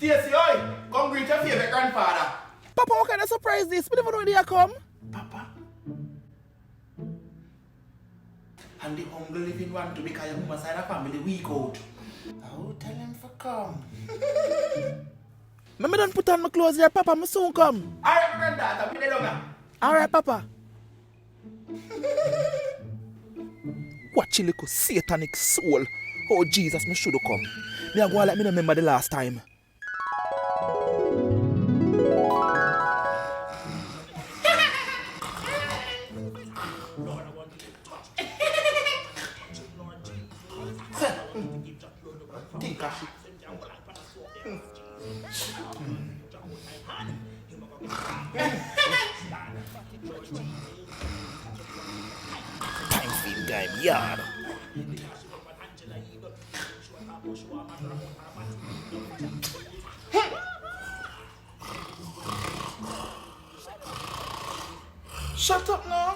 Stacy, oi! Come greet your favorite grandfather. Papa, what kind of surprise this? We never know they come. Papa? And the humble living one to because your mama side of family week out. Oh, tell him for come. Me don't put on my clothes here, Papa. Me soon come. Alright, my granddaughter, put it down. Alright, Papa. Watch your little satanic soul. Oh, Jesus, me should have come. Me a go like me remember the last time. Think Cashapp. Time for game, yard. Shut up now.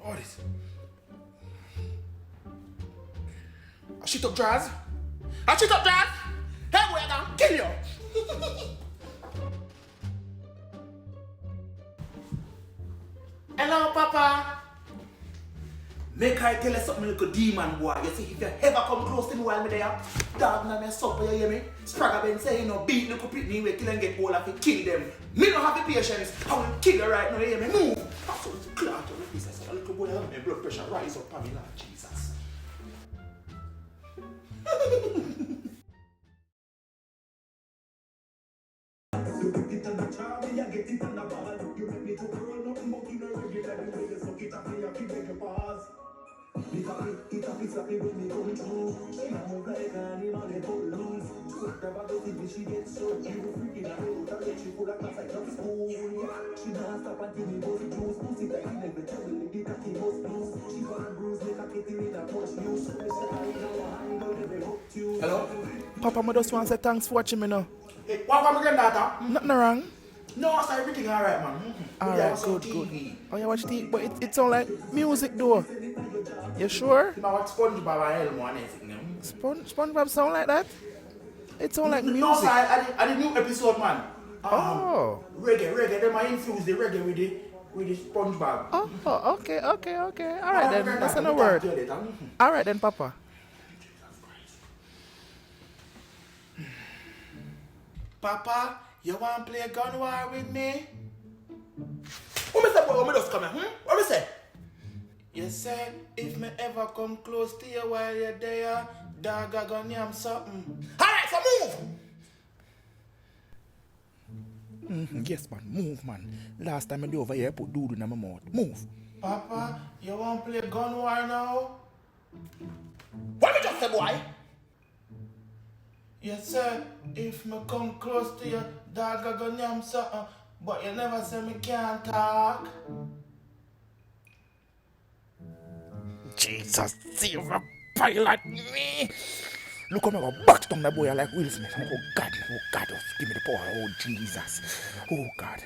What is it? I shit up Jazz. I shit up Jazz. Hey, we're gonna kill you. Hello, Papa. Make I tell you something, little demon boy. You see, if you ever come close to me while me there, dog na me supper, you hear me? Spragga Ben say, you know, beat little pitney, we kill and get all of it, kill them. Me don't have the patience. I will kill you right now, you hear me? Move. That's what it's clear to the business. A little boy, my blood pressure rise up on me, Lord Jesus. Hello? Papa, I just want to say thanks for watching me now. Hey, what about my granddaughter? Nothing wrong. No, so everything alright, man. Alright, good, good. Oh, you watch TV, but it sound like music though. You sure? You know what SpongeBob and Elmo and everything? SpongeBob sound like that? It sound like music. No, sir, I the new episode, man. Oh. Reggae, they might infuse the reggae with the SpongeBob. Oh, okay. Alright then, that's no word. Alright then, Papa. Papa, you want to play gun war with me? What me say, boy? What me just come here? What me say? You said, if me ever come close to you while you're there, dog I gonna yam something. Alright, so move! Yes, man, move, man. Last time I do over here, I put doodoo in my mouth. Move. Papa, you want to play gun war now? What me just say, boy? You said, if me come close to you, dog I gonna yam something, but you never say me can't talk. Jesus, silver pilot me. Look how I'm going to back down that boy like Will Smith. Oh God, just give me the power. Oh Jesus. Oh God.